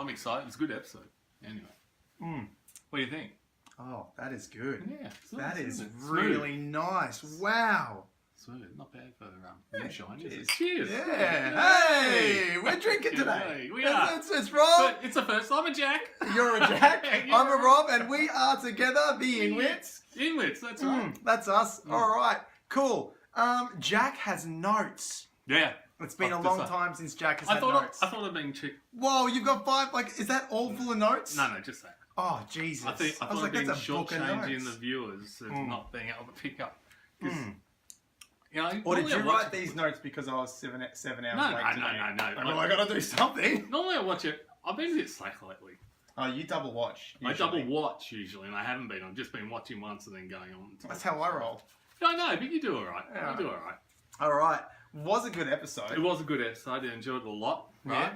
I'm excited. It's a good episode. Anyway. What do you think? Oh, that is good. Yeah. That is smooth. really nice. Wow. Smooth. Not bad for new shine, is it? Cheers. Cheers. Yeah. Hey, we're drinking today. We are. It's Rob. It's the first time, Jack. You're a Jack. I'm a Rob, and we are together, the Inwits. Inwits, that's right. That's us. All right. Cool. Jack has notes. Yeah. It's been a long time since Jack has had notes. I thought I'd been cheap. Whoa, you've got 5. Like, is that all full of notes? No, just that. Oh, Jesus. I thought was like, being that's a book of shortchanging notes. the viewers and not being able to pick up. You know, Or did you normally I write watch these notes because I was 7 hours late today? No. Well, I got to do something. Normally I watch it. I've been a bit slack lately. Oh, you double watch. I double watch usually, and I haven't been. I've just been watching once and then going on. That's how I roll. No, but you do all right. Yeah. You do all right. All right. Was a good episode. It was a good episode. I enjoyed it a lot. Right.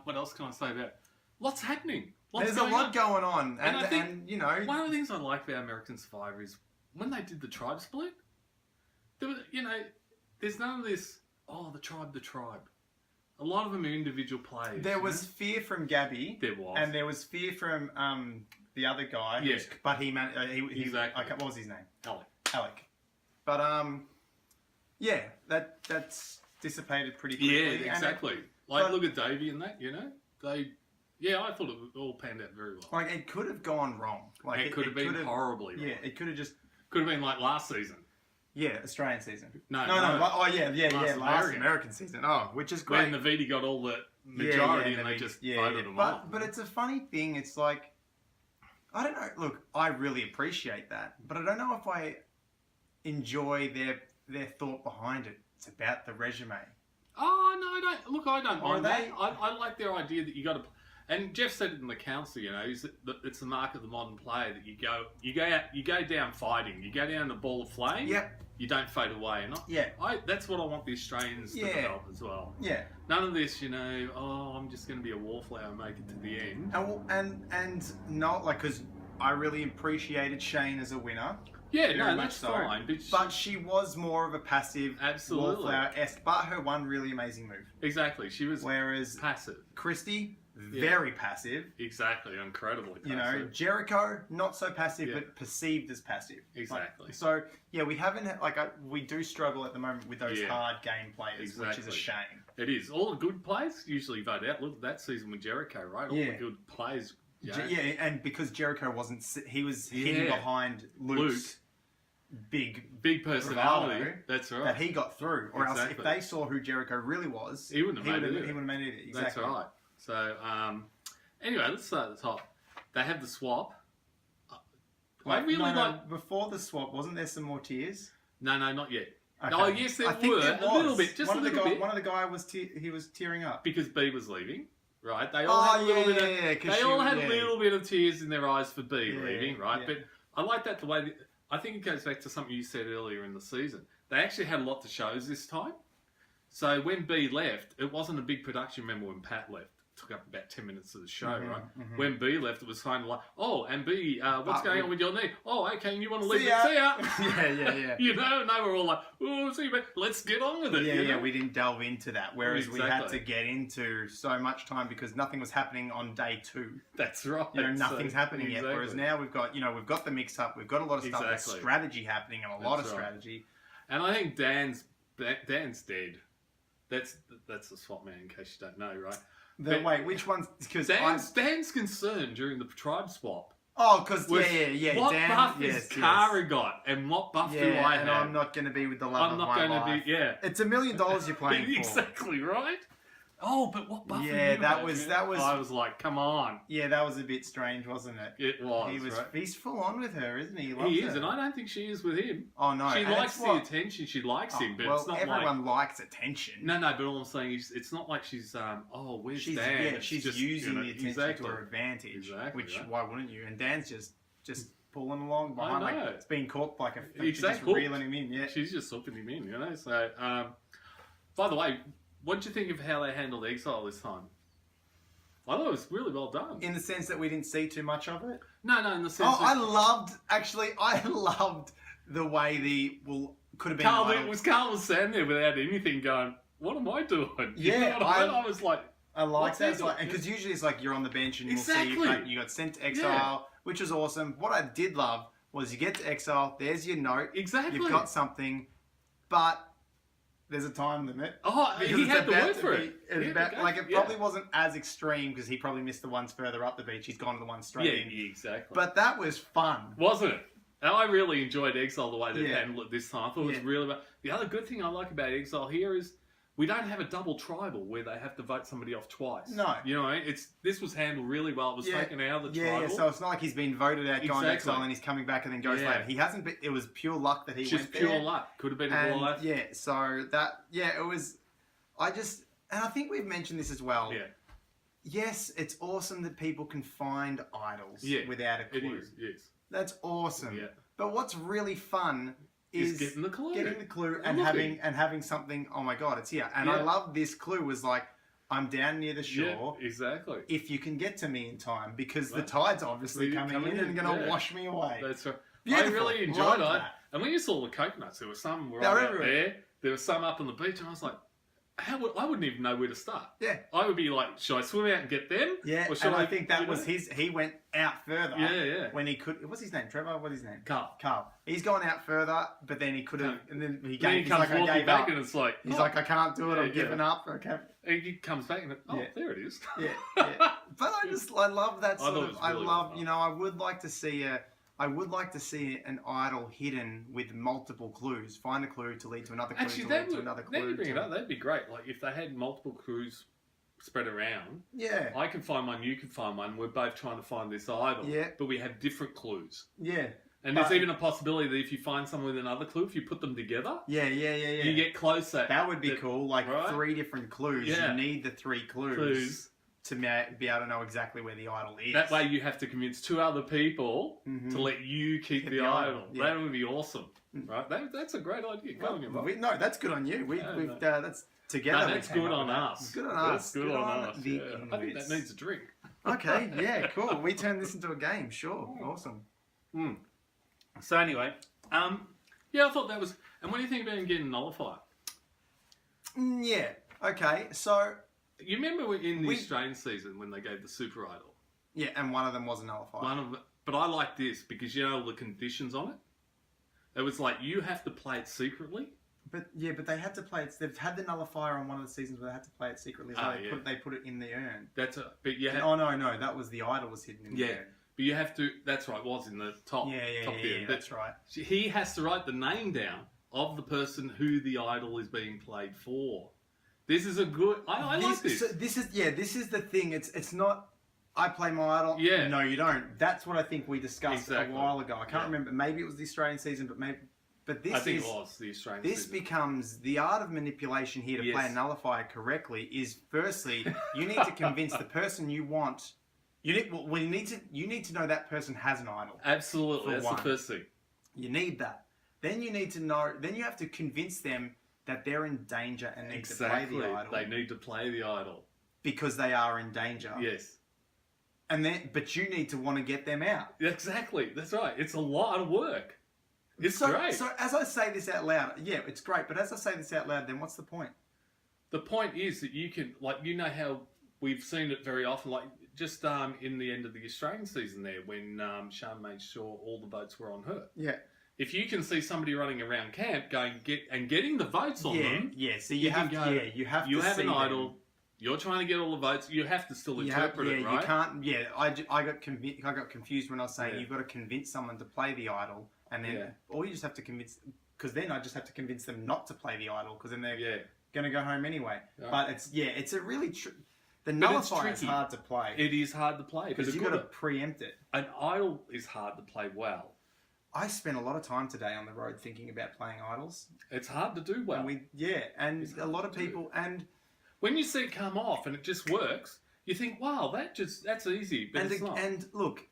What else can I say about it? Lots happening. There's a lot going on. And I think you know... one of the things I like about American Survivor is when they did the tribe split, there was, there's none of this, the tribe. A lot of them are individual players. There was fear from Gabby. There was. And there was fear from the other guy. Yeah. But he Exactly. Okay, what was his name? Alec. But, yeah, that's dissipated pretty quickly. Yeah, exactly. Look at Davie and that, I thought it all panned out very well. Like, it could have gone wrong. Like, it could have been horribly wrong. Yeah, it could have just... Could have been like last season. Yeah, Australian season. No. Oh, yeah. Last American season. Oh, which is great. When the VD got all the majority and they just voted them off. But it's a funny thing. It's like, I don't know. Look, I really appreciate that. But I don't know if I enjoy their thought behind it. It's about the resume. Oh, no, I don't. Look, I don't mind that. they- I like their idea that you got to... And Jeff said it in the council, it's the mark of the modern player that you go down fighting, you go down the ball of flame, Yep. you don't fade away. And that's what I want the Australians to develop as well. Yeah. None of this, I'm just going to be a wallflower and make it to the end. And not like, because I really appreciated Shane as a winner. Yeah, Very no, much that's so. fine. But she was more of a passive, Absolutely. wallflower-esque. But her one really amazing move. Exactly, she was Whereas passive. Christy, very passive. Exactly, incredibly passive. Jericho, not so passive, but perceived as passive. Exactly. So, we haven't, we do struggle at the moment with those hard game players, which is a shame. It is. All the good players usually vote out. Look at that season with Jericho, right? All the good players. And because Jericho wasn't, he was hidden behind Luke's big personality. bravado That's right. That he got through. Or else if they saw who Jericho really was, he wouldn't have made it. He wouldn't have made it. Exactly. That's right. So, anyway, let's start at the top. They have the swap. Before the swap, wasn't there some more tears? No, not yet. Okay. Oh, yes, there were. A little bit. Just a little bit. One of the guys was tearing up. Because B was leaving. Right, they all had a little bit of tears in their eyes for B leaving, right? Yeah. But I like that the way. I think it goes back to something you said earlier in the season. They actually had a lot to shows this time. So when B left, it wasn't a big production. Remember when Pat left? It took up about 10 minutes of the show, right? Mm-hmm. When B left, it was kind of like, and B, what's going on with your knee? Oh, okay, and you want to leave it? See ya. Yeah. And they were all like, oh, see you, but let's get on with it. Yeah, we didn't delve into that. Whereas we had to get into so much time because nothing was happening on day 2. That's right. Nothing's happening yet. Whereas now we've got the mix up, we've got a lot of stuff, there's strategy happening and a lot of strategy. And I think Dan's dead. That's the swap man, in case you don't know, right? Wait, which one's... Because Dan's concerned during the tribe swap. Oh, because, What Dan, buff has Cara got, and what buff do I have? And I'm not going to be with the love of my life. I'm not going to be, It's $1 million you're playing for. Exactly, right? Oh, but what buff that was... I was like, come on. Yeah, that was a bit strange, wasn't it? It was, He's full on with her, isn't he? He is, and I don't think she is with him. Oh, no. She likes the attention. She likes him, but it's not everyone likes attention. No, but all I'm saying is, it's not like she's, where's Dan? Yeah, she's just using the attention to her advantage. Exactly. Which, why wouldn't you? And Dan's just pulling along behind, I know. like it's being caught like a fish. Exactly. She's just reeling him in, yeah. She's just hooking him in, So, by the way, what did you think of how they handled Exile this time? I thought it was really well done. In the sense that we didn't see too much of it? No, in the sense I loved the way could have been... Carl was standing there without anything going, what am I doing? Yeah, I was like... I like What's that. he It's like, doing? because usually it's like you're on the bench and Exactly. we'll see you got sent to exile, which was awesome. What I did love was you get to exile, there's your note. Exactly. You've got something, but there's a time limit. Oh, Because he it's had to about work for be- it. It's He had about, to go like for it it, probably wasn't as extreme because he probably missed the ones further up the beach. He's gone to the ones straight in. Yeah, exactly. But that was fun. Wasn't it? And I really enjoyed Exile the way they Yeah. handled it this time. I thought it was Yeah. really. The other good thing I like about Exile here is we don't have a double tribal where they have to vote somebody off twice. No. You know, this was handled really well. It was taken out of the Yeah, tribal. so it's not like he's been voted out, going to Exactly. exile, and he's coming back and then goes Yeah. later. He hasn't been, it was pure luck that he Just went pure there. luck. Could have been a And Goliath. yeah, so that, yeah, it was, and I think we've mentioned this as well. Yeah. Yes, it's awesome that people can find idols Yeah, without a It clue. is, yes. That's awesome. Yeah. But what's really fun Is getting the clue. And looking. having something, oh my god, it's here. And I Yeah. love this clue was like, I'm down near the shore. Yeah, exactly. If you can get to me in time, because the Right. tide's obviously Coming coming in in, and going to yeah. wash me away. That's right. Beautiful. I really Loved enjoyed it. that. And when you saw the coconuts, there were some right They're out everywhere. there. There were some up on the beach, and I was like, I wouldn't even know where to start. Yeah. I would be like, should I swim out and get them? Yeah, Or should and I think that you was know? he went out further. Yeah, yeah. When he could, what's his name? Trevor? What's his name? Carl. Carl. He's gone out further, but then he could have, and then he Then he he's comes like, I walking gave back, up. and it's like, He's oh. like, I can't do it. Yeah, I'm giving yeah. up. Okay. And he comes back, and Yeah. there it is. Yeah, yeah. But I love that I sort thought it of. was I really love, well you know, I would like to see an idol hidden with multiple clues. Find a clue to lead to another clue Actually, to that lead to would, another now clue. you bring it to- up, that'd be great. Like, if they had multiple clues spread around, Yeah, I can find one, you can find one, we're both trying to find this idol, Yeah. but we have different clues. yeah, And But- there's even a possibility that if you find someone with another clue, if you put them together, yeah. you get closer. That would be cool. Like right? 3 different clues. Yeah. You need the 3 clues to be able to know exactly where the idol is. That way you have to convince 2 other people Mhm. to let you keep Keep the the idol, idol. yeah. That would be awesome. Right? That's a great idea. Go on, your Bob. No, that's good on you. Yeah, We've no. That's together. No, we that's came good up on with that. us. Good on That's us. good on us. The Yeah. I think that Inwits. needs a drink. Okay, yeah, cool. We turn this into a game. Sure, awesome. So anyway, yeah, I thought that was. And what do you think about him getting nullified? Yeah. Okay. So You remember in the We- Australian season when they gave the Super Idol? yeah, and one of them was a nullifier. One of, but I like this because you know all the conditions on it. It was like you have to play it secretly. But they had to play it. They've had the nullifier on one of the seasons where they had to play it secretly. So Ah, yeah. they put it in the urn. That's a. But you have. Oh no, that was the idol was hidden in Yeah. the urn. But you have to. That's right. It was in the top. Yeah, top tier. But that's right. he has to write the name down of the person who the idol is being played for. This is a good. I like this. So this is the thing. It's not. I play my idol. Yeah. No, you don't. That's what I think we discussed Exactly. a while ago. I can't Yeah. remember. Maybe it was the Australian season, but this I think is. it was the Australian This season. becomes the art of manipulation here to Yes. play a nullifier correctly. Is firstly you need to convince the person you want. You need to know that person has an idol. Absolutely, for that's one. the first thing. You need that. Then you need to know. Then you have to convince them that they're in danger and need to play Exactly, the idol they need to play the idol. because they are in danger. Yes, But you need to want to get them out. exactly. That's right. It's a lot of work. It's great. So as I say this out loud, yeah, it's great. But as I say this out loud, then what's the point? The point is that you can, like, you know how we've seen it very often, like just in the end of the Australian season there, when Sean made sure all the votes were on her. Yeah. If you can see somebody running around camp getting the votes on them, Yeah. So you you have can to. go, Yeah, you have you to have see an them. idol. You're trying to get all the votes. You have to still interpret it, right? You can't. Yeah, I got confused when I was saying Yeah. you've got to convince someone to play the idol, and then Yeah. or you just have to convince. Because then I just have to convince them not to play the idol, because then they're Yeah. going to go home anyway. Yeah. But it's a really the But it's nullifier is tricky. hard to play It is hard to play because because you got to preempt it. an idol is hard to play well. I spent a lot of time today on the road thinking about playing idols, It's hard to do well. and It's a hard lot of to do. people and. When you see it come off and it just works, you think, "Wow, that's easy." But it's not. And look,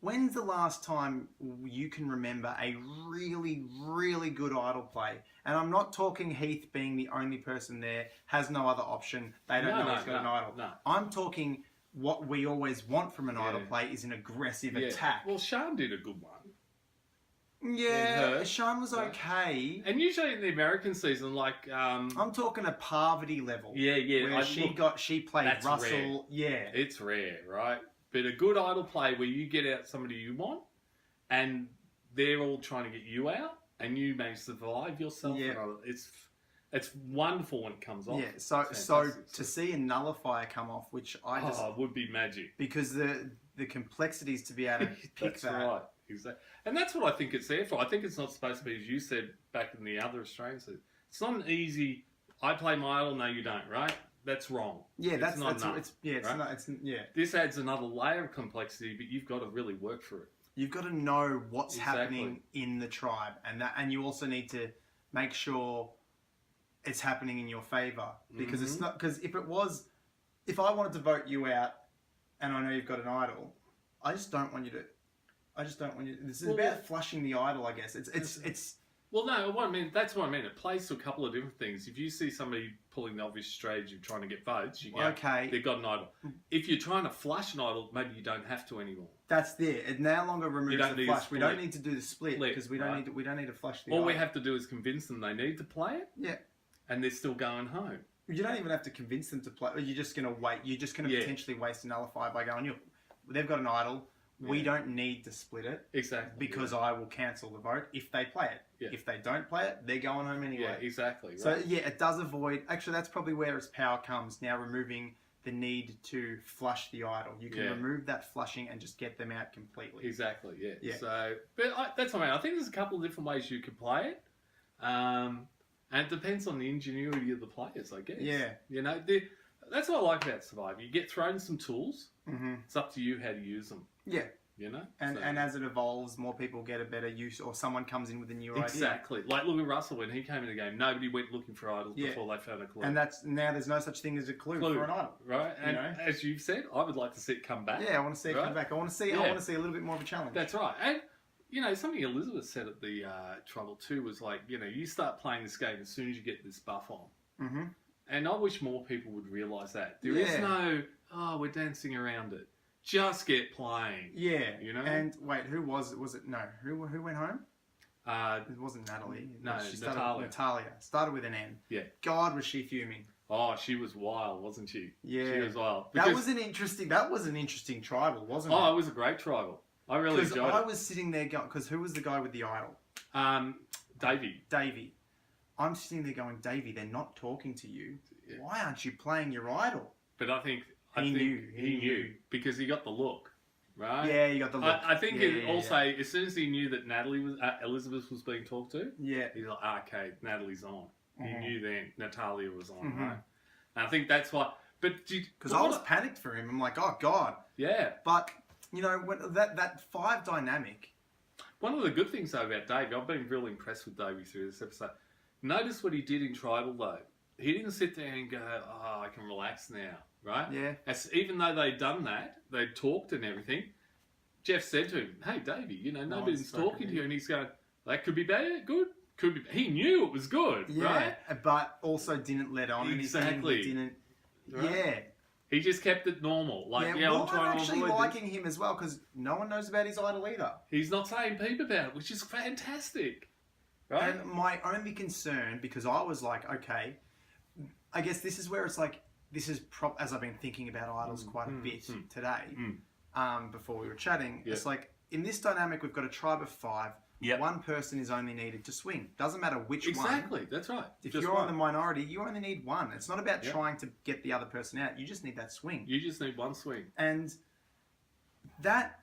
when's the last time you can remember a really, really good idol play? And I'm not talking Heath being the only person there, has no other option. They don't know he's got an idol. No. I'm talking what we always want from an idol Yeah. play is an aggressive Yeah. attack. Well, Sean did a good one. Yeah, Sean was okay. And usually in the American season, like I'm talking a Parvati level. yeah, where she played Russell. Rare. Yeah, It's rare, right? But a good idol play where you get out somebody you want, and they're all trying to get you out, and you may survive yourself. Yeah. It's wonderful when it comes off. Yeah, so to see a nullifier come off, which would be magic, because the complexities to be able to pick that's right, exactly, and that's what I think it's there for. I think it's not supposed to be, as you said back in the other Australian season. It's not an easy. I play my idol, no, you don't, right? That's wrong. Yeah, it's not enough. This adds another layer of complexity, but you've got to really work for it. You've got to know what's happening in the tribe, and you also need to make sure it's happening in your favour, because it's not, because if I wanted to vote you out and I know you've got an idol, I just don't want you to. This is about flushing the idol, I guess. It's. Well, no, that's what I mean. It plays to a couple of different things. If you see somebody pulling the obvious strategy of trying to get votes, you go, okay, they've got an idol. If you're trying to flush an idol, maybe you don't have to anymore. That's there. It no longer removes the flush. We don't need to do the split because we don't need to flush the idol. All we have to do is convince them they need to play it. Yeah. And they're still going home. You don't even have to convince them to play. You're just going to wait. You're just going to potentially waste a nullifier by going, they've got an idol. We don't need to split it. Exactly. Because I will cancel the vote if they play it. Yeah. If they don't play it, they're going home anyway. Yeah, exactly. Right. So, it does avoid... Actually, that's probably where its power comes, now removing the need to flush the idol. You can remove that flushing and just get them out completely. Exactly, yeah. So, but that's what I mean. I think there's a couple of different ways you could play it. And it depends on the ingenuity of the players, I guess. Yeah. That's what I like about Survivor. You get thrown some tools. Mm-hmm. It's up to you how to use them. Yeah. And as it evolves, more people get a better use, or someone comes in with a new idea. Exactly. Like look at Russell when he came in the game. Nobody went looking for idols before they found a clue. And now there's no such thing as a clue for an idol. Right. And as you've said, I would like to see it come back. Yeah, I want to see it come back. I want to see a little bit more of a challenge. That's right. And something Elizabeth said at the Trouble too was like, you start playing this game as soon as you get this buff on. Mm-hmm. And I wish more people would realise that. There is no, we're dancing around it. Just get playing. Yeah. And wait, who was it? Was it, who went home? It wasn't Nathalie. No, Natalia. Started with an N. Yeah. God, was she fuming. Oh, she was wild, wasn't she? Yeah. She was wild. That was an interesting tribal, wasn't it? Oh, it was a great tribal. I really enjoyed it. Because I was sitting there going, because who was the guy with the idol? Davie. I'm sitting there going, Davie, they're not talking to you. Yeah. Why aren't you playing your idol? But I think he knew because he got the look, right? Yeah, he got the look. I think as soon as he knew that Elizabeth was being talked to, he's like, okay, Natalie's on. Mm-hmm. He knew then Natalia was on, right? And I think that's why. But because I was panicked for him, I'm like, oh God. Yeah. But when that five dynamic. One of the good things though about Davie, I've been really impressed with Davie through this episode. Notice what he did in Tribal though. He didn't sit there and go, I can relax now, right? Yeah. Even though they'd done that, they'd talked and everything, Jeff said to him, hey, Davie, nobody's talking to you. And he's going, that could be bad, good. Could be. He knew it was good, right? But also didn't let on. Exactly. He didn't, right? He just kept it normal. Like, I'm actually liking him as well, because no one knows about his idol either. He's not saying peep about it, which is fantastic. Right? And my only concern, because I was like, okay, I guess this is where it's like, as I've been thinking about idols quite a bit today, before we were chatting, it's like, in this dynamic, we've got a tribe of 5. Yep. One person is only needed to swing. Doesn't matter which one. Exactly, that's right. If you're on the minority, you only need one. It's not about trying to get the other person out. You just need that swing. You just need one swing. And that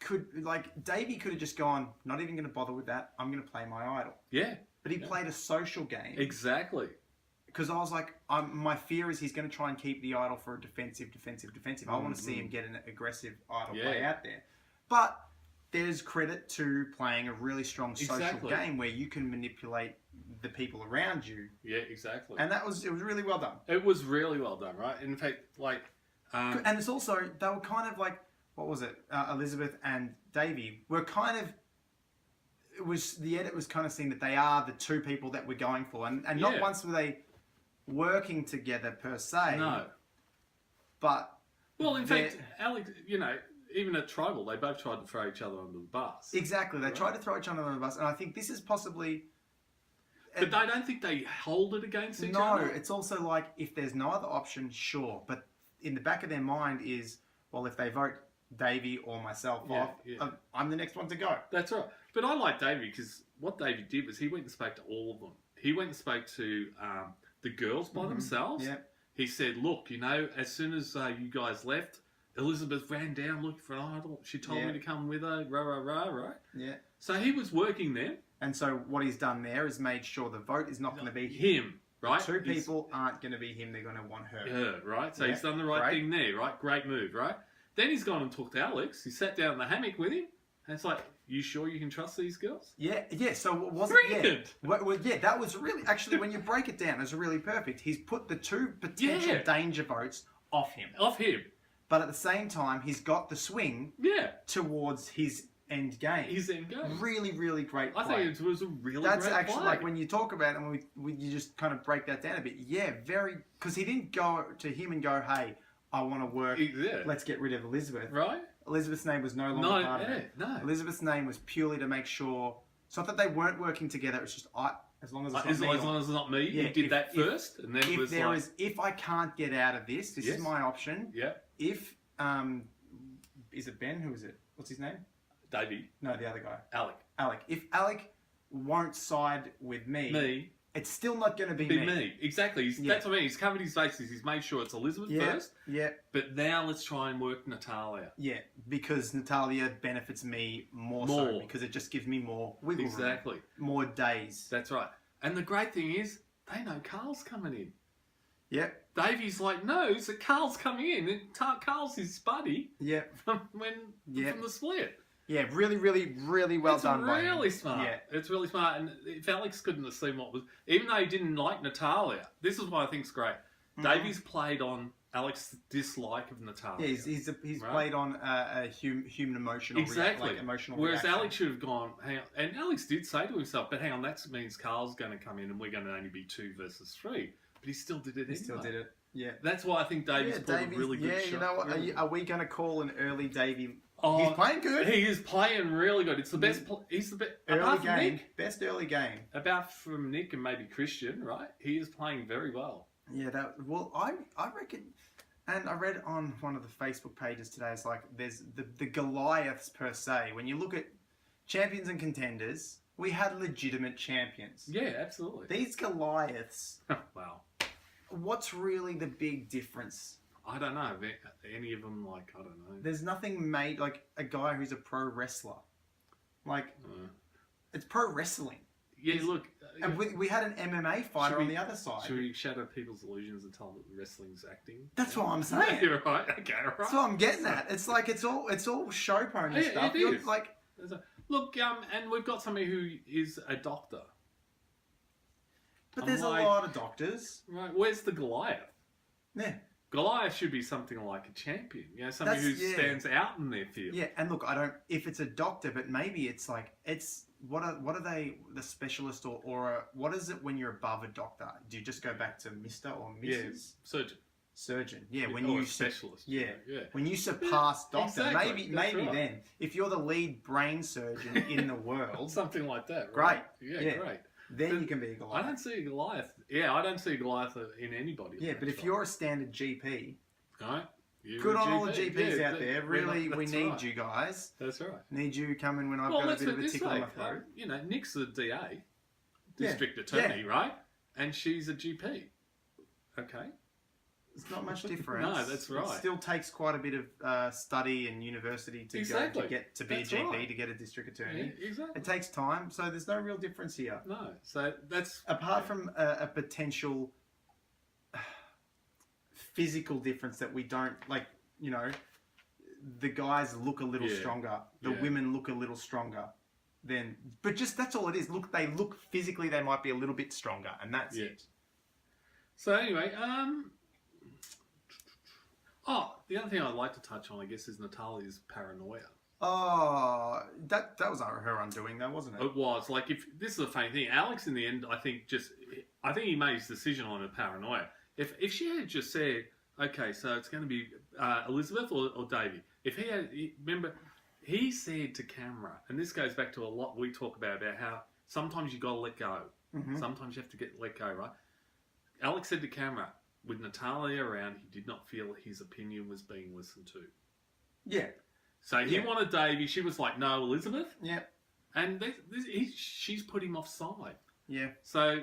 could, Davie could have just gone, not even going to bother with that. I'm going to play my idol. Yeah. But he played a social game. Exactly. Because I was like, my fear is he's going to try and keep the idol for a defensive. I want to see him get an aggressive idol play out there. But there's credit to playing a really strong social game where you can manipulate the people around you. Yeah, exactly. And it was really well done. It was really well done, right? In fact, and it's also, they were kind of like, what was it? Elizabeth and Davie were kind of, the edit was kind of seeing that they are the two people that we're going for. And not once were they working together per se. No. But... Well, in fact, Alex, even at Tribal, they both tried to throw each other under the bus. Exactly. They tried to throw each other under the bus, and I think this is possibly... But I don't think they hold it against each other. No, it's also like, if there's no other option, sure. But in the back of their mind is, well, if they vote Davie or myself off, I'm the next one to go. That's right. But I like Davie because what Davie did was he went and spoke to all of them. He went and spoke to the girls by themselves. Yeah. He said, look, you know, as soon as you guys left, Elizabeth ran down looking for an idol. She told me to come with her, right? Yeah. So he was working there. And so what he's done there is made sure the vote is not going to be him, right? Two people aren't going to be him. They're going to want her. Her, right? So he's done the right thing there, right? Great move, right? Then he's gone and talked to Alex. He sat down in the hammock with him. And it's like, you sure you can trust these girls? Yeah. So was Brilliant. it? Well, that was really, actually, when you break it down, it's really perfect. He's put the two potential danger votes off him. But at the same time, he's got the swing towards his end game. Really, really great play. I think it was a really That's great actually, play. like, when you talk about it, and you just kind of break that down a bit. Yeah, because he didn't go to him and go, hey, I want to work. Let's get rid of Elizabeth. Right? Elizabeth's name was no longer part of it. No. Elizabeth's name was purely to make sure. It's not that they weren't working together. It's just as long as it's not me. As long as it's not me. You did that first, and then it was like, if I can't get out of this, this is my option. Yeah. If is it Ben? Who is it? What's his name? Davie. No, the other guy. Alec. If Alec won't side with me, it's still not going to be me. Exactly. That's what I mean. He's covered his bases. He's made sure it's Elizabeth first. Yeah. But now let's try and work Natalia. Yeah, because Natalia benefits me more so because it just gives me more wiggle room. Exactly. More days. That's right. And the great thing is, they know Carl's coming in. Yep. Davey's like, no, so Carl's coming in. And Carl's his buddy. Yep. From the split. Yeah, really, really, really well done by him. It's really smart. Yeah. It's really smart. And if Alex couldn't have seen what was... Even though he didn't like Natalia, this is what I think's great. Davey's played on Alex's dislike of Natalia. Yeah, he's played on a human emotional emotional Whereas reaction. Alex should have gone, hang on. And Alex did say to himself, but hang on, that means Carl's going to come in and we're going to only be 2 versus 3. But he still did it anyway. He still did it. Yeah. That's why I think Davey's pulled a really good shot. Yeah, you know what? Are we going to call an early Davey... Oh, he's playing good. He is playing really good. It's the best. He's the best. Apart from Nick, best early game. Apart from Nick and maybe Christian, right? He is playing very well. Yeah. I reckon, and I read on one of the Facebook pages today. It's like there's the Goliaths per se. When you look at champions and contenders, we had legitimate champions. Yeah, absolutely. These Goliaths. Wow. What's really the big difference? I don't know. Any of them, like, I don't know. There's nothing made, like, a guy who's a pro wrestler. Like, it's pro wrestling. Yeah, look. And we had an MMA fighter on the other side. Should we shatter people's illusions and tell them that wrestling's acting? That's what I'm saying. You're right. Okay, right. That's what I'm getting at. It's like, it's all show pony stuff. It is. Like, look, and we've got somebody who is a doctor. But there's a lot of doctors. Right, where's the Goliath? Yeah. Goliath should be something like a champion, you know, somebody who stands out in their field. Yeah, and look, if it's a doctor, but maybe it's like, what are they, the specialist or what is it when you're above a doctor? Do you just go back to Mr. or Mrs.? Yeah, surgeon. Yeah, when you specialist. Yeah. When you surpass doctor, exactly. maybe then, if you're the lead brain surgeon in the world, something like that, right? Great. Yeah, great. Then you can be a Goliath. I don't see a Goliath. Yeah, I don't see a Goliath in anybody. Yeah, but if you're a standard GP, right? Good on all the GPs out there. Really, we need you guys. That's right. Need you coming when I've got a bit of a tickle on my throat. You know, Nick's the DA, district attorney, right? And she's a GP. Okay. It's not much difference. No, that's right. It still takes quite a bit of study and university to go to get to be a GP, to get a district attorney. Yeah, exactly. It takes time, so there's no real difference here. No, so that's... Apart from a potential physical difference that we don't, like, you know, the guys look a little stronger, the women look a little stronger. But just that's all it is. Look, they look physically, they might be a little bit stronger, and that's it. So anyway, the other thing I'd like to touch on, I guess, is Nathalie's paranoia. Oh, that was her undoing, though, wasn't it? It was. Like, if this is a funny thing, Alex, in the end, I think he made his decision on her paranoia. If she had just said, okay, so it's going to be Elizabeth or Davie. If he had, remember, he said to camera, and this goes back to a lot we talk about how sometimes you got to let go. Mm-hmm. Sometimes you have to let go, right? Alex said to camera, with Nathalie around, he did not feel his opinion was being listened to. Yeah. So he wanted Davie. She was like, no, Elizabeth. Yeah. And she's put him offside. Yeah. So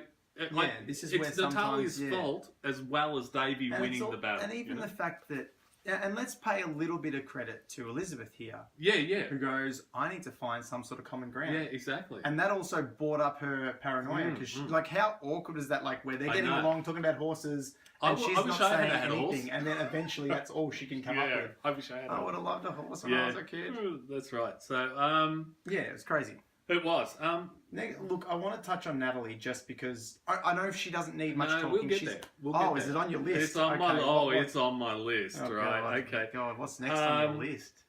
this is it's where Nathalie's fault as well as Davie winning the battle. And even the fact that, and let's pay a little bit of credit to Elizabeth here. Yeah, yeah. Who goes, I need to find some sort of common ground. Yeah, exactly. And that also brought up her paranoia because, like, how awkward is that? Like, where they're getting along talking about horses, and she's not saying anything, and then eventually that's all she can come up with. I wish I had. I would have loved a horse when I was a kid. That's right. So, yeah, it was crazy. It was. Look, I want to touch on Nathalie just because I know she doesn't need much talking. We'll get there. Is it on your list? It's on it's on my list, right? Okay. God, what's next on your list?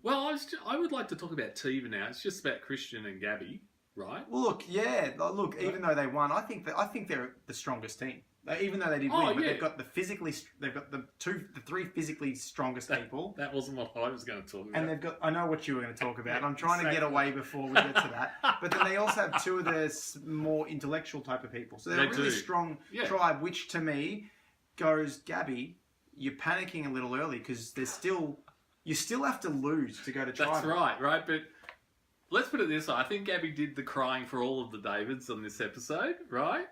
Well, I would like to talk about Tiva now. It's just about Christian and Gabby, right? Well, look, even though they won, I think they're the strongest team. Even though they did win, but they've got the three physically strongest people. That wasn't what I was going to talk about. And they've got, I know what you were going to talk about. I'm trying to get away before we get to that. But then they also have two of the more intellectual type of people. So they're a really strong tribe, which to me goes, Gabby, you're panicking a little early because you still have to lose to go to tribe. That's right. But let's put it this way. I think Gabby did the crying for all of the Davids on this episode, right?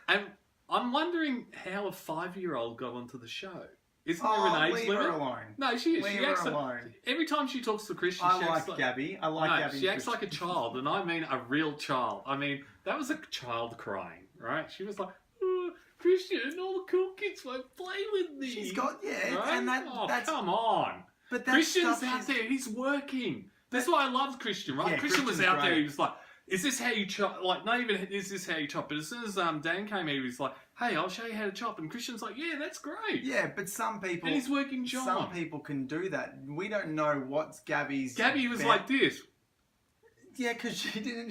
And I'm wondering how a 5-year-old got onto the show. Isn't there an age limit? Leave her alone. No, she is. Leave her alone. Every time she talks to Christian, I like Gabby. Gabby. She acts like a child, and I mean a real child. I mean, that was a child crying, right? She was like, oh, Christian, all the cool kids won't play with me. She's got, right? and that's... come on. But Christian's out there, he's working. That's why I loved Christian, right? Yeah, Christian was out there, he was like, is this how you chop? Like, not even is this how you chop, but as soon as Dan came here, he was like, hey, I'll show you how to chop. And Christian's like, yeah, that's great. Yeah, but some people... And he's working job. Some people can do that. We don't know what's Gabby's... Gabby was like this. Yeah, because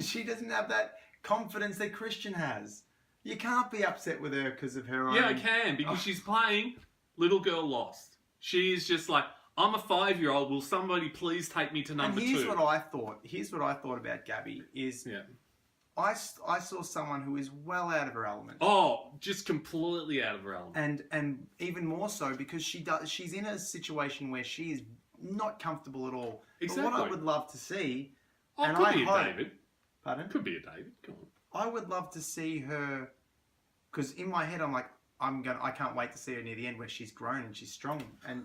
she doesn't have that confidence that Christian has. You can't be upset with her because of her own... Yeah, I can, because she's playing Little Girl Lost. She's just like, I'm a 5-year-old. Will somebody please take me to number 2? And here's what I thought about Gabby is... Yeah. I saw someone who is well out of her element. Oh, just completely out of her element. And even more so because she's in a situation where she is not comfortable at all. Exactly. But what I would love to see... Oh, could be a David. Pardon? Could be a David. Go on. I would love to see her... Because in my head I'm like, I can't wait to see her near the end where she's grown and she's strong. And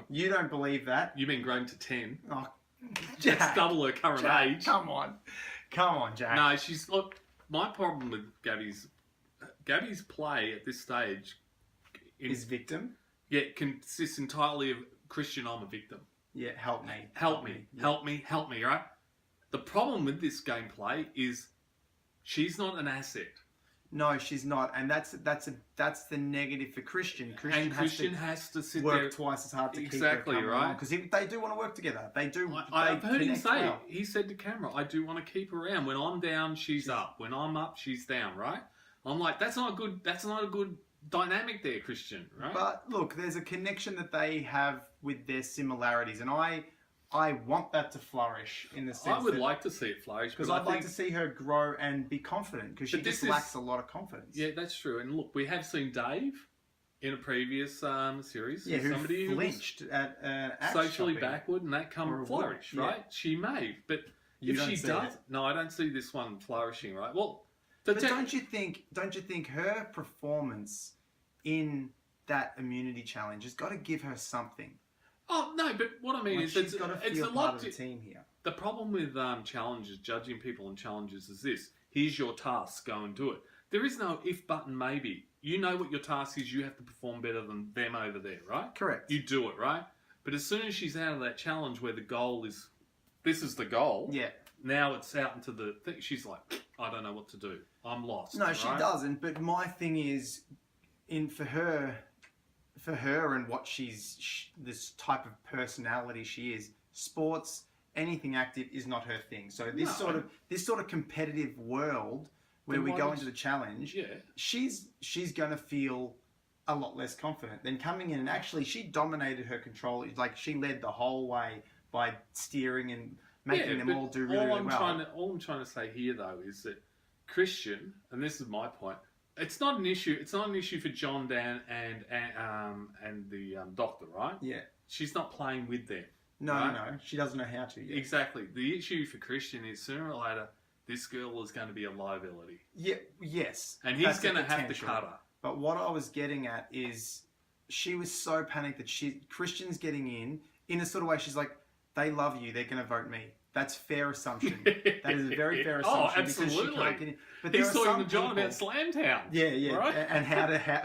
you don't believe that. You mean grown to 10? Oh, Jack, that's double her current age. Come on, Jack. No, look. My problem with Gabby's play at this stage is victim. Yeah, consists entirely of Christian. I'm a victim. Yeah, help me. Right. The problem with this gameplay is she's not an asset. No, she's not, and that's the negative for Christian. Christian has to sit work there twice as hard to exactly keep her right because they do want to work together. They do. I've heard him say. He said to camera, "I do want to keep her around. When I'm down, she's up. When I'm up, she's down." Right? I'm like, that's not good. That's not a good dynamic there, Christian. Right? But look, there's a connection that they have with their similarities, and I want that to flourish in the sense I would like to see it flourish. Because I'd like to see her grow and be confident because she just lacks a lot of confidence. Yeah, that's true. And look, we have seen Dave in a previous series. Yeah, somebody who flinched at socially backward and that come flourish, right? Yeah. She may, but if she does, no, I don't see this one flourishing, right? Well, but don't you think her performance in that immunity challenge has got to give her something? Oh no, but what I mean is she's got to feel part of the team here. The problem with challenges, judging people on challenges, is this: here's your task, go and do it. There is no if button maybe. You know what your task is. You have to perform better than them over there, right? Correct. You do it, right? But as soon as she's out of that challenge where the goal is, this is the goal. Yeah. Now it's out into the thing. She's like, I don't know what to do. I'm lost. No, she doesn't. But my thing is, for her and what this type of personality she is, sports, anything active is not her thing. So this sort of competitive world where we go into the challenge, she's going to feel a lot less confident. Then coming in and actually she dominated her control. Like she led the whole way by steering and making them all do really, really well. All I'm trying to say here, though, is that Christian, and this is my point, it's not an issue. It's not an issue for John, Dan, and the doctor, right? Yeah. She's not playing with them. No, right? no, she doesn't know how to yet. Exactly. The issue for Christian is sooner or later, this girl is going to be a liability. Yeah, yes. And he's going to have to cut her. But what I was getting at is she was so panicked that Christian's getting in a sort of way, she's like, they love you, they're going to vote me. That's fair assumption. That is a very fair assumption. Oh, absolutely. Because she can't get in. But he's talking to John about Slamtown. Yeah, yeah. Right? And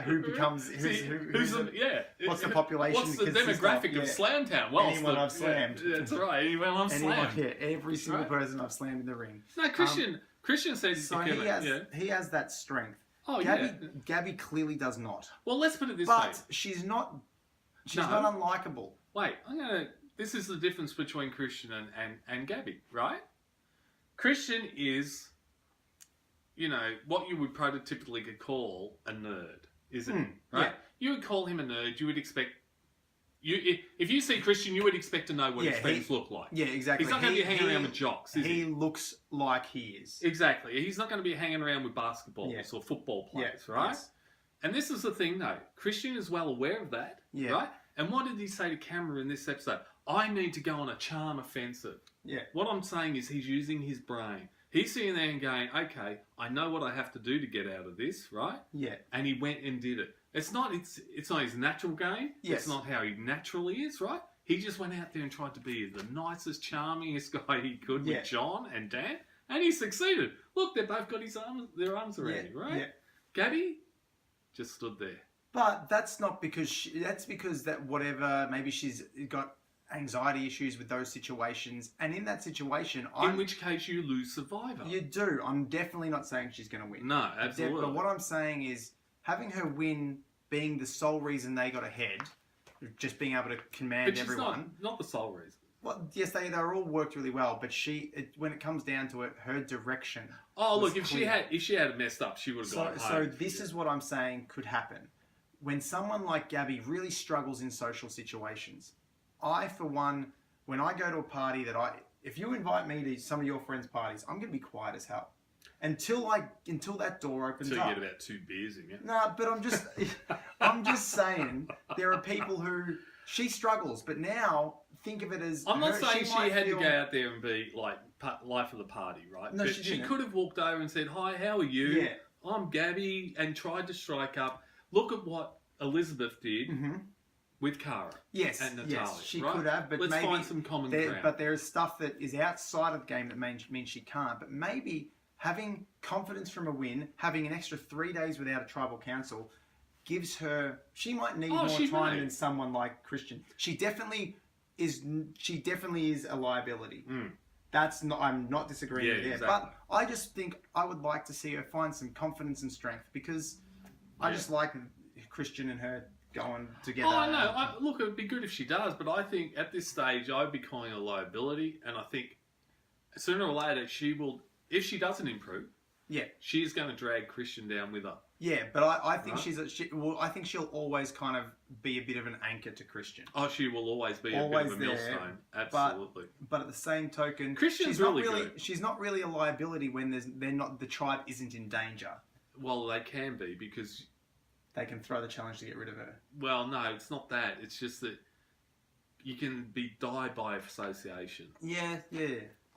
who becomes... What's the population? What's the demographic of Slamtown? Well, anyone I've slammed. Yeah, that's right. Anyone I've slammed. Yeah, every single person I've slammed in the ring. No, Christian says... So he has that strength. Oh, Gabby clearly does not. Well, let's put it this way. But she's not unlikable. Wait, this is the difference between Christian and Gabby, right? Christian is, what you would prototypically call a nerd, isn't it? Right? Yeah. You would call him a nerd. You would expect... If you see Christian, you would expect to know what his friends look like. Yeah, exactly. He's not going to be hanging around with jocks, is he? He looks like he is. Exactly. He's not going to be hanging around with basketballers or football players, right? Yes. And this is the thing, though. Christian is well aware of that, right? And what did he say to camera in this episode? I need to go on a charm offensive. Yeah. What I'm saying is he's using his brain. He's sitting there and going, okay, I know what I have to do to get out of this, right? Yeah. And he went and did it. It's not his natural game. Yes. It's not how he naturally is, right? He just went out there and tried to be the nicest, charmingest guy he could with John and Dan, and he succeeded. Look, they both got their arms around him, right? Yeah. Gabby just stood there. But that's not because that's because that whatever, maybe she's got anxiety issues with those situations, and in that situation, in which case you lose Survivor. You do. I'm definitely not saying she's going to win. No, absolutely. But what I'm saying is having her win being the sole reason they got ahead, just being able to command everyone. Not the sole reason. Well, yes, they all worked really well, but when it comes down to it, her direction. Oh, look, if she had messed up, she would have gone home. So this is what I'm saying could happen. When someone like Gabby really struggles in social situations, I, for one, when I go to a party if you invite me to some of your friends' parties, I'm going to be quiet as hell. Until that door opens up. Until you get about 2 beers in you. No, but I'm just saying, there are people who, she struggles, but now, think of it as... I'm not saying she had to go out there and be, like, life of the party, right? No, but she could have walked over and said, hi, how are you? Yeah. I'm Gabby, and tried to strike up. Look at what Elizabeth did with Cara. Yes, and Nathalie, yes, she could have, but let's find some common ground. But there is stuff that is outside of the game that means she can't. But maybe having confidence from a win, having an extra 3 days without a tribal council, gives her... She might need more time than someone like Christian. She definitely is a liability. I'm not disagreeing with that. Exactly. But I just think I would like to see her find some confidence and strength, because I just like Christian and her going together. Oh, no. Look, it would be good if she does, but I think at this stage I'd be calling it a liability, and I think sooner or later she will, if she doesn't improve, she's going to drag Christian down with her. Yeah, but I think I think she'll always kind of be a bit of an anchor to Christian. Oh, she will always be a bit of a millstone. Absolutely. But at the same token, she's not really a liability when the tribe isn't in danger. Well, they can be, because they can throw the challenge to get rid of her. Well, no, it's not that. It's just that you can be die by association. Yeah.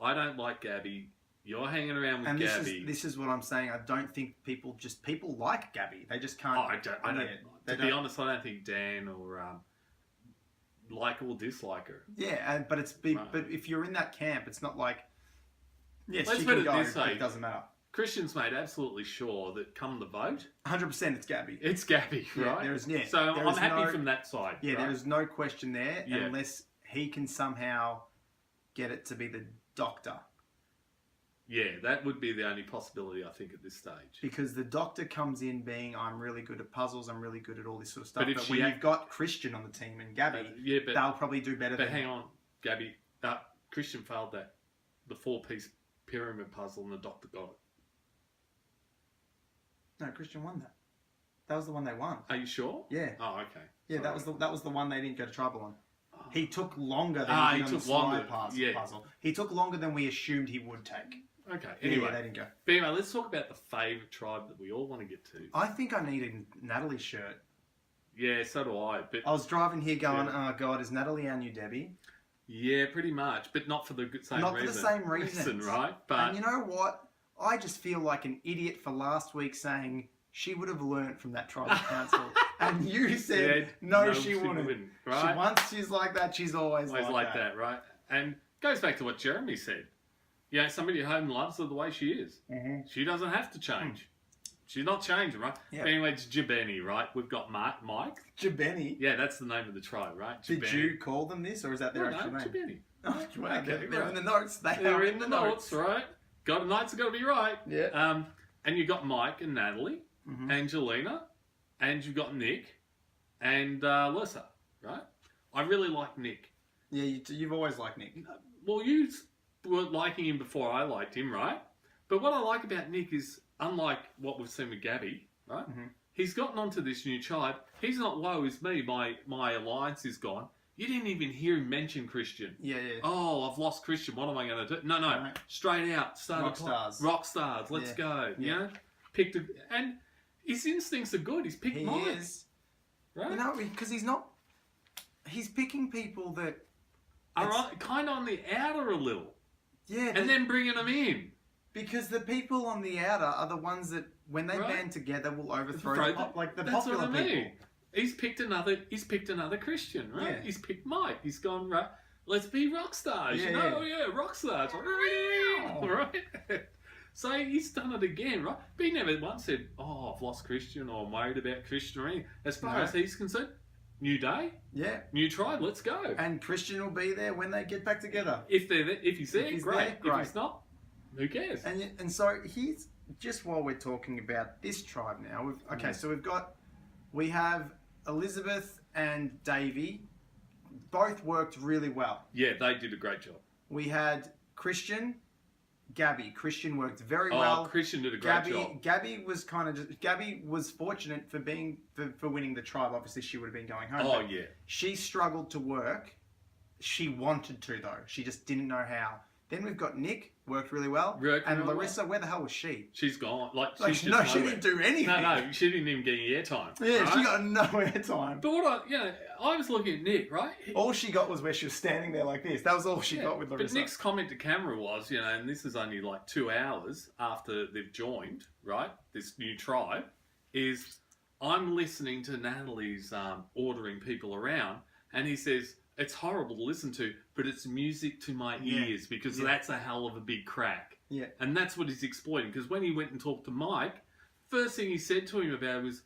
I don't like Gabby. You're hanging around with Gabby. This is what I'm saying. I don't think people like Gabby. They just can't. To be honest, I don't think Dan or like or dislike her. Yeah, but but if you're in that camp, it's not like let's she put can it go, this way. It doesn't matter. Christian's made absolutely sure that come the vote, 100% it's Gabby. It's Gabby, right? So I'm happy from that side. Yeah, there is no question there, unless he can somehow get it to be the doctor. Yeah, that would be the only possibility, I think, at this stage. Because the doctor comes in being, I'm really good at puzzles, I'm really good at all this sort of stuff. But when you've got Christian on the team and Gabby, they'll probably do better than... But hang on, Gabby, Christian failed the 4-piece pyramid puzzle and the doctor got it. No, Christian won that. That was the one they won. Are you sure? Yeah. Oh, okay. Yeah, Sorry. that was the one they didn't go to tribal on. Oh. He took longer than he did on the slide Yeah. puzzle. He took longer than we assumed he would take. Okay. Yeah, Anyway, they didn't go. but anyway, let's talk about the favourite tribe that we all want to get to. I think I need a Nathalie shirt. Yeah, so do I. But I was driving here going, oh God, is Nathalie our new Debbie? yeah, pretty much, but not for the same Not reason. for the same reasons. right? But And you know what? I just feel like an idiot for last week saying she would have learnt from that tribal council. And you said, no, she wouldn't. Right? Once she's like that, she's always like that. right? And goes back to what Jeremy said. Yeah, somebody at home loves her the way she is. Mm-hmm. She doesn't have to change. She's not changing, right? Yeah. But anyway, it's Jabeni, right? We've got Mike. Jabeni. Yeah, that's the name of the tribe, right? Did you call them this, or is that their actual name? Jabeni. Oh, wow, Okay, they're right. in the notes. They're in the notes, right? Notes are got to be right. Yeah. And you've got Mike and Nathalie, Angelina, and you've got Nick and Lissa, right? I really like Nick. Yeah, you've always liked Nick. Well, you were liking him before I liked him, right? But what I like about Nick is, unlike what we've seen with Gabby, right? Mm-hmm. He's gotten onto this new tribe. He's not, woe is me, my alliance is gone. You didn't even hear him mention Christian. Yeah. Oh, I've lost Christian. What am I going to do? No. Right. Straight out. Rockstars. Let's go. Yeah. You know? And his instincts are good. He's picked mine. Is. Right? You know, because he's picking people that... Are kind of on the outer a little. Yeah. And then bringing them in. Because the people on the outer are the ones that, when they band together, will overthrow the popular people. He's picked another Christian, right? Yeah. He's picked Mike. He's gone, right, let's be rock stars. Rock stars. Right? So he's done it again, right? But he never once said, oh, I've lost Christian or I'm worried about Christian or anything. As far as he's concerned, new day, new tribe, let's go. And Christian will be there when they get back together. If he's there, great. There, if he's not, who cares? And so here's, just while we're talking about this tribe now, so we have Elizabeth and Davie, both worked really well. Yeah, they did a great job. We had Christian, Gabby. Christian worked very well. Christian did a great job. Gabby was Gabby was fortunate for winning the tribe. Obviously, she would have been going home. Oh yeah. She struggled to work. She wanted to though. She just didn't know how. Then we've got Nick, worked really well. And Larissa, where the hell was she? She's gone. She didn't do anything. No, she didn't even get any airtime. Yeah, right? she got no airtime. But I was looking at Nick, right? All she got was where she was standing there like this. That was all she got with Larissa. But Nick's comment to camera was, and this is only like 2 hours after they've joined, right? This new tribe, is I'm listening to Nathalie's ordering people around, and he says, it's horrible to listen to, but it's music to my ears because that's a hell of a big crack. Yeah. And that's what he's exploiting. Because when he went and talked to Mike, first thing he said to him about it was,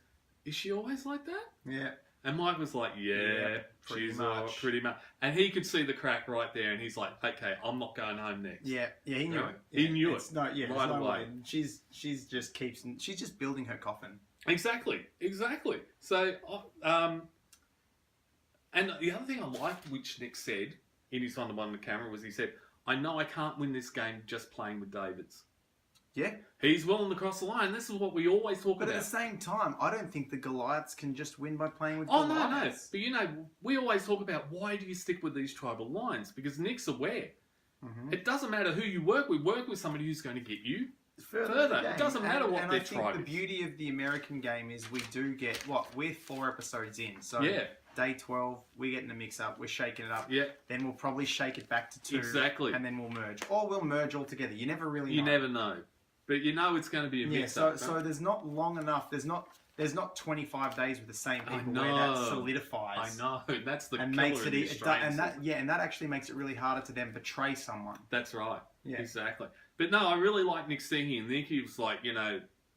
is she always like that? Yeah. And Mike was like, she's pretty much. And he could see the crack right there. And he's like, okay, I'm not going home next. Yeah, he knew it. He knew it. Right away. She's just building her coffin. Exactly. So, and the other thing I liked, which Nick said in his one-to-one on the camera, was he said, I know I can't win this game just playing with Davids. Yeah. He's willing to cross the line. This is what we always talk about. But at the same time, I don't think the Goliaths can just win by playing with No. Goliaths. But we always talk about why do you stick with these tribal lines? Because Nick's aware. Mm-hmm. It doesn't matter who you work with. Work with somebody who's going to get you further. It doesn't matter what their tribe is. And I think the beauty of the American game is we do get, we're 4 episodes in. So day 12, we're getting the mix up. We're shaking it up. Yeah. Then we'll probably shake it back to 2. Exactly. And then we'll merge. Or we'll merge all together. You never really know. You never know. But it's going to be a mix up. So there's not long enough. There's not 25 days with the same people where that solidifies. I know. That's the and killer makes and that actually makes it really harder to then betray someone. That's right. Yeah. Exactly. But no, I really like Nick singing. Nick, he was like,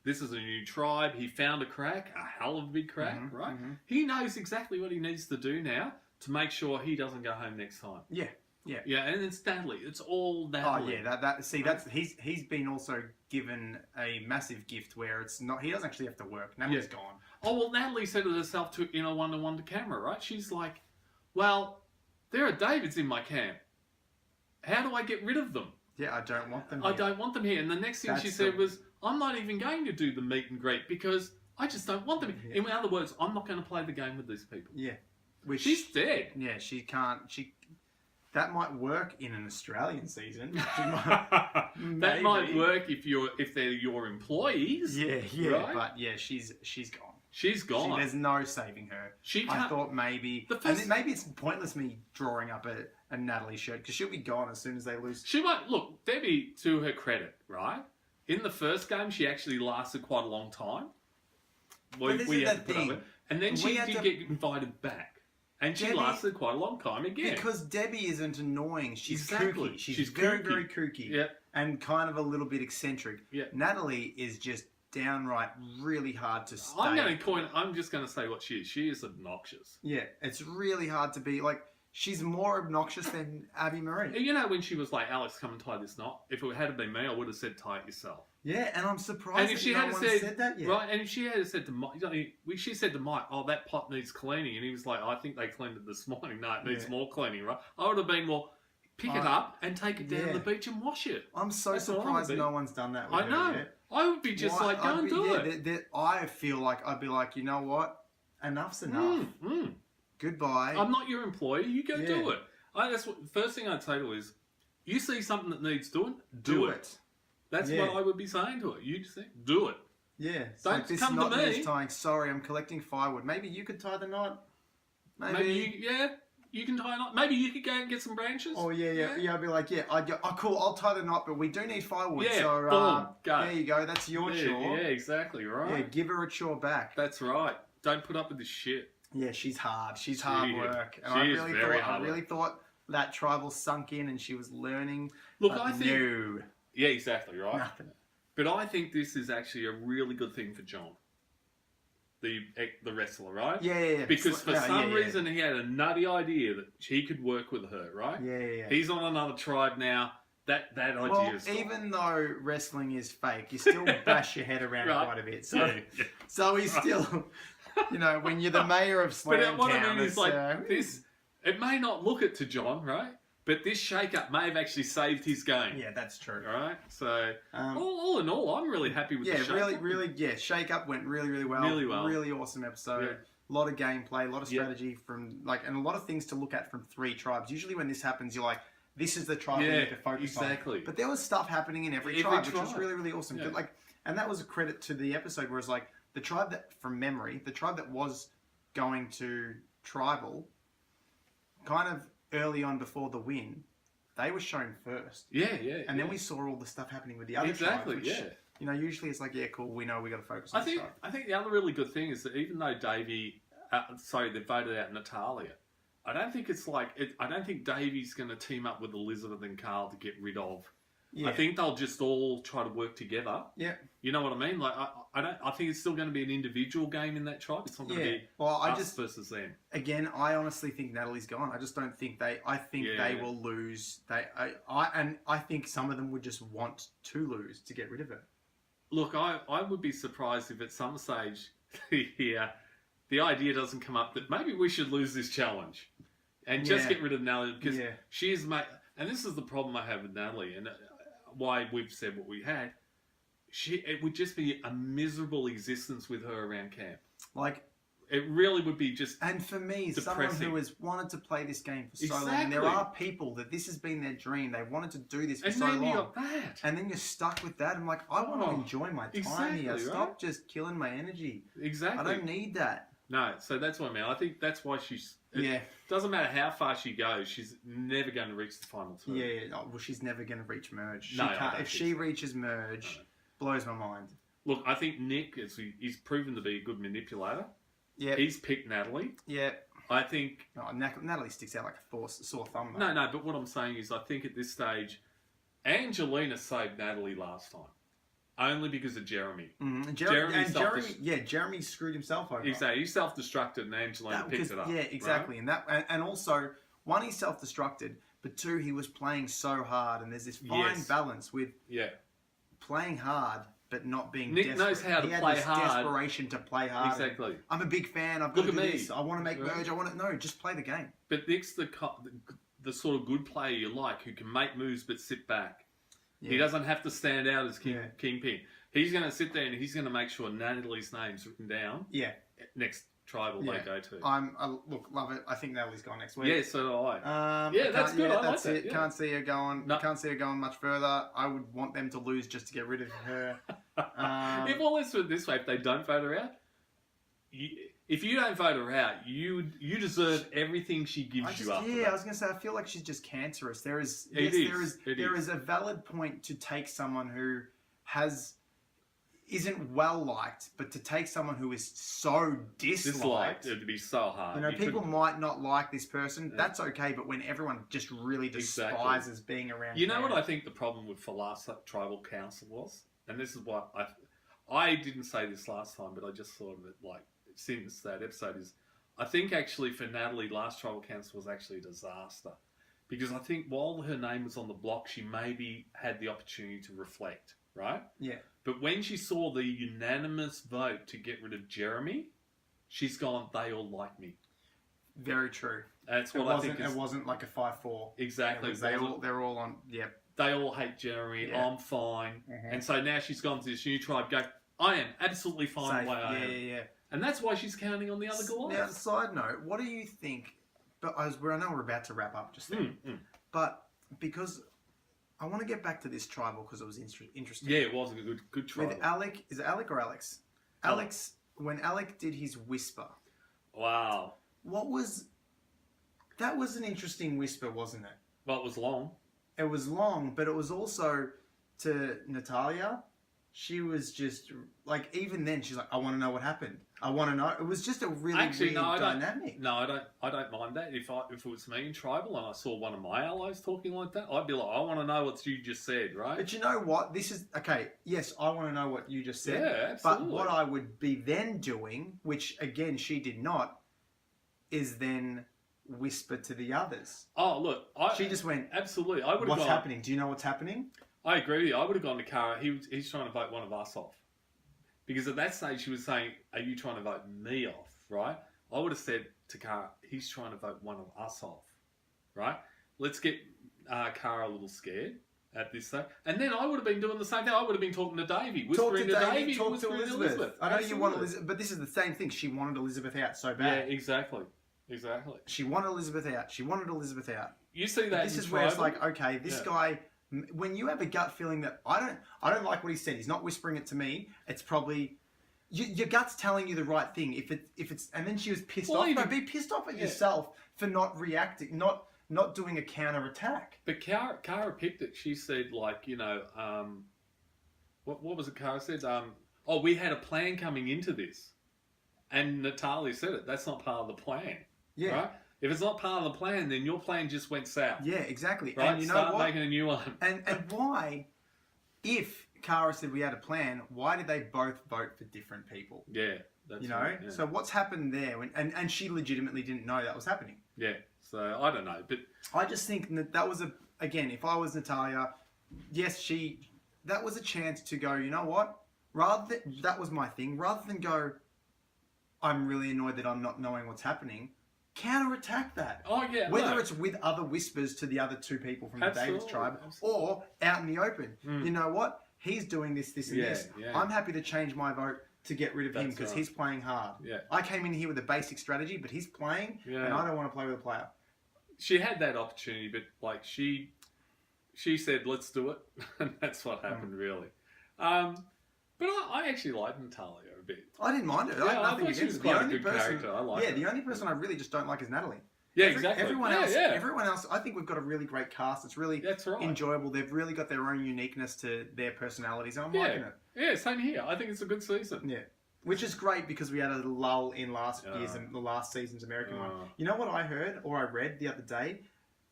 this is a new tribe. He found a crack, a hell of a big crack, right? Mm-hmm. He knows exactly what he needs to do now to make sure he doesn't go home next time. Yeah. Yeah, and it's Nathalie. It's all Nathalie. Oh yeah, he's been also given a massive gift where it's not. He doesn't actually have to work. Nathalie's gone. Oh well, Nathalie said it herself in a one-to-one to camera, right? She's like, "Well, there are Davids in my camp. How do I get rid of them? Yeah, I don't want them. I don't want them here." And the next thing she said was, "I'm not even going to do the meet and greet because I just don't want them. Yeah. In other words, I'm not going to play the game with these people. Yeah. Which, She's dead. Yeah, she can't. That might work in an Australian season. That That might work if they're your employees. Yeah, right? But yeah, she's gone. She's gone. There's no saving her. She can't. I thought maybe, maybe it's pointless me drawing up a Nathalie shirt because she'll be gone as soon as they lose. She might look. Davie, to her credit, right? In the first game, she actually lasted quite a long time. We had to put up with, and then she did get invited back. And she lasted quite a long time again. Because Debbie isn't annoying. She's Exactly. kooky. She's very, very kooky. Yep. And kind of a little bit eccentric. Yep. Nathalie is just downright really hard to stay. I'm just going to say what she is. She is obnoxious. Yeah, it's really hard to be like. She's more obnoxious than Abby Marie. You know when she was like, "Alex, come and tie this knot." If it had been me, I would have said, "Tie it yourself." Yeah, and I'm surprised and if she had said that yet. Right, and if she had said to Mike, she said to Mike, "Oh, that pot needs cleaning," and he was like, "I think they cleaned it this morning. No, it needs more cleaning." Right? I would have been more. Pick it up and take it down to the beach and wash it. I'm so surprised no one's done that with I know. her yet. I would be just like, go and do it. I feel like I'd be like, you know what? Enough's enough. Goodbye. I'm not your employee. You go do it. That's what first thing I'd say to her is, you see something that needs doing, do it. That's what I would be saying to her. You just think, do it. Yeah. Don't come to me. Tying. Sorry, I'm collecting firewood. Maybe you could tie the knot. Maybe you can tie a knot. Maybe you could go and get some branches. Oh yeah. I'd be like, I'd go, oh cool, I'll tie the knot, but we do need firewood. Yeah, so boom, go. There you go. That's your chore. Yeah, exactly right. Yeah, give her a chore back. That's right. Don't put up with this shit. Yeah, she's hard. She's hard work. And I really thought that tribal sunk in and she was learning. Look, I think. No. Yeah, exactly right. Nothing. But I think this is actually a really good thing for John, the wrestler, right? Yeah. Because for some reason he had a nutty idea that he could work with her, right? Yeah. He's on another tribe now. That idea is even though wrestling is fake, you still bash your head around quite a bit. So, so he's still, when you're the mayor of Slamtown. But what I mean is this. It may not look it to John, right? But this shake-up may have actually saved his game. Yeah, that's true. All right? So, all in all, I'm really happy with the shake-up. Shake-up went really, really well. Really well. Really awesome episode. A lot of gameplay, a lot of strategy and a lot of things to look at from three tribes. Usually when this happens, you're like, this is the tribe we need to focus on. But there was stuff happening in every tribe, which was really, really awesome. Yeah. And that was a credit to the episode where it's like, the tribe that, from memory, the tribe that was going to tribal, kind of early on before the win, they were shown first. And then we saw all the stuff happening with the other tribes. Which, usually it's like, cool, we know we got to focus on this tribe. I think the other really good thing is that even though Davie, they voted out Natalia, I don't think I don't think Davie's going to team up with Elizabeth and Carl to get rid of. I think they'll just all try to work together. Yeah. You know what I mean? Like I think it's still going to be an individual game in that tribe. It's not going to be us versus them. Again, I honestly think Nathalie's gone. I just don't think they will lose. I think some of them would just want to lose to get rid of her. Look, I would be surprised if at some stage the idea doesn't come up that maybe we should lose this challenge and just get rid of Nathalie because she is and this is the problem I have with Nathalie and why we've said what we had. It would just be a miserable existence with her around camp. It really would be just And for me, depressing. Someone who has wanted to play this game for so long, and there are people that this has been their dream. They wanted to do this for so long. And then you got that. And then you're stuck with that. I'm like, I want to enjoy my time here. Stop just killing my energy. Exactly. I don't need that. No, so that's what I mean. I think that's why it doesn't matter how far she goes, she's never going to reach the final two. Yeah. Well, she's never going to reach merge. If she reaches merge, blows my mind. Look, I think Nick, he's proven to be a good manipulator. Yeah. He's picked Nathalie. Yeah. I think... Nathalie sticks out like a sore thumb. Though. No, but what I'm saying is I think at this stage, Angelina saved Nathalie last time. Only because of Jeremy. Mm-hmm. Jeremy screwed himself over. Exactly. He self-destructed and Angelina picked it up. Yeah, exactly. Right? And also, one, he self-destructed, but two, he was playing so hard, and there's this fine balance with playing hard but not being Nick desperate. knows how to he had play this hard. Desperation to play hard. Exactly. I'm a big fan. I've got to do this. I want to make merge. No, just play the game. But Nick's the sort of good player you like who can make moves but sit back. Yeah. He doesn't have to stand out as kingpin. He's going to sit there and he's going to make sure Nathalie's name's written down. Yeah. Next tribal they go to. Look, love it. I think Natalie's gone next week. Yeah, so do I. Yeah, that's good. I that's like it. that. Yeah. Can't see her going. No. Can't see her going much further. I would want them to lose just to get rid of her. Let's put it this way: if they don't vote her out, if you don't vote her out, you deserve everything she gives you. After that. I was gonna say, I feel like she's just cancerous. There is a valid point to take someone who isn't well liked, but to take someone who is so disliked, it'd be so hard. You know, people might not like this person. Yeah. That's okay, but when everyone just really despises being around, you know what I think the problem with the last tribal council was, and this is what I didn't say this last time, but I just thought of it like since that episode is, I think actually for Nathalie, last tribal council was actually a disaster, because I think while her name was on the block, she maybe had the opportunity to reflect, right? Yeah. But when she saw the unanimous vote to get rid of Jeremy, she's gone, they all like me. Very true. That's what I think. It wasn't like a 5-4. Exactly. They're all on, yep. They all hate Jeremy. Yeah. I'm fine. Mm-hmm. And so now she's gone to this new tribe, go, I am absolutely fine the way I am. Yeah. And that's why she's counting on the other Goliaths. Now, side note, what do you think, but I know we're about to wrap up just then, but because I want to get back to this tribal because it was interesting. Yeah, it was a good tribal. With Alec, is it Alec or Alex? Alex, when Alec did his whisper. Wow. That was an interesting whisper, wasn't it? Well, it was long. It was long, but it was also to Natalia. She was just like, even then, she's like, I want to know what happened. I want to know. It was just a really weird dynamic. I don't mind that. If it was me in tribal and I saw one of my allies talking like that, I'd be like, I want to know what you just said, right? But you know what? This is okay. Yes, I want to know what you just said. Yeah, absolutely. But what I would be then doing, which again she did not, is then whisper to the others. Oh, look, she just went, absolutely. I would. What's happening? Do you know what's happening? I agree with you. I would have gone to Cara. He's trying to vote one of us off. Because at that stage, she was saying, are you trying to vote me off, right? I would have said to Cara, he's trying to vote one of us off, right? Let's get Cara a little scared at this stage. And then I would have been doing the same thing. I would have been talking to Davie, whispering to Davie, talk to Elizabeth. I know you want Elizabeth, but this is the same thing. She wanted Elizabeth out so bad. Yeah, exactly. She wanted Elizabeth out. You see that this is where it's like, okay, this guy... When you have a gut feeling that I don't like what he said, he's not whispering it to me. It's probably your gut's telling you the right thing. If it's and then she was pissed off. No, be pissed off at yourself for not reacting, not doing a counter attack. But Cara picked it. She said like, you know, what was it? Cara said, we had a plan coming into this, and Nathalie said it. That's not part of the plan. Yeah. Right? If it's not part of the plan, then your plan just went south. Yeah, exactly. Right? And you know Start what? making a new one. And why, if Cara said we had a plan, why did they both vote for different people? Yeah, that's right. Yeah. So what's happened there? And she legitimately didn't know that was happening. Yeah. So I don't know, but I just think that was again, if I was Natalia, yes, that was a chance to go, you know what? That was my thing. Rather than go, I'm really annoyed that I'm not knowing what's happening. Counter-attack that. Oh, yeah. Whether it's with other whispers to the other two people from the David's tribe or out in the open. You know what? He's doing this, and this. Yeah. I'm happy to change my vote to get rid of him because he's playing hard. Yeah. I came in here with a basic strategy, but he's playing, and I don't want to play with a player. She had that opportunity, but like she said, let's do it. And that's what happened, really. But I actually like Nathalie a bit. I didn't mind her. I think she was quite a good character. I like her. The only person I really just don't like is Nathalie. Yeah, exactly. Everyone else, I think we've got a really great cast. It's really enjoyable. They've really got their own uniqueness to their personalities, and I'm liking it. Yeah, same here. I think it's a good season. Yeah. Which is great because we had a lull in the last season's American one. You know what I heard or I read the other day?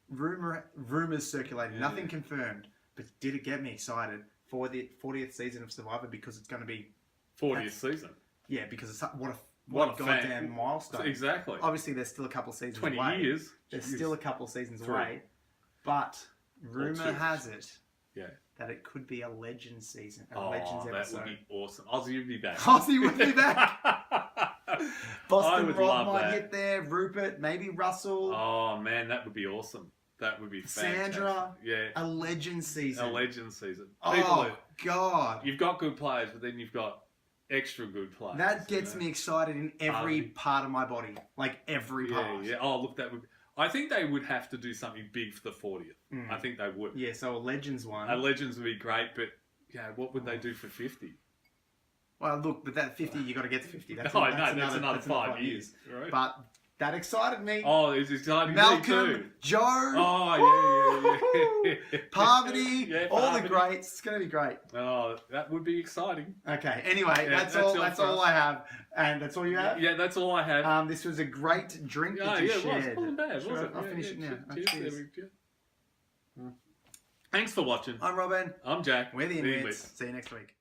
Rumors circulating, nothing confirmed, but did it get me excited for the 40th season of Survivor because it's going to be 40th season. Yeah, because it's what a goddamn milestone. Exactly. Obviously, there's still a couple of seasons 20 away. years. There's still a couple of seasons away, but rumor has it that it could be a Legends season, Legends episode. That would be awesome. Ozzy would be back. Ozzy would be back. Boston would Rob love might that. get there. Rupert, maybe Russell. Oh man, that would be awesome. That would be fantastic. Sandra, yeah, a legend season. a legend season. Oh, God. You've got good players, but then you've got extra good players. That gets me excited in every part of my body. Like, every part. Yeah. Oh, look, that would... I think they would have to do something big for the 40th. I think they would. Yeah, so a Legends one. A Legends would be great, but yeah, what would they do for 50? Well, look, but that 50, you got to get to 50. That's another 5 years. Right? But that excited me. Oh, it's exciting. Malcolm, Me too. Joe. Oh, yeah. Parvati, Yeah, all Parvati. the greats. It's going to be great. Oh, that would be exciting. Okay, anyway, Yeah, that's all I have. And that's all you have? Yeah, that's all I have. This was a great drink that you it shared. wasn't bad, was it? I'll finish it now. Cheers. Cheers. Thanks for watching. I'm Robin. I'm Jack. We're the Inwits. See you next week.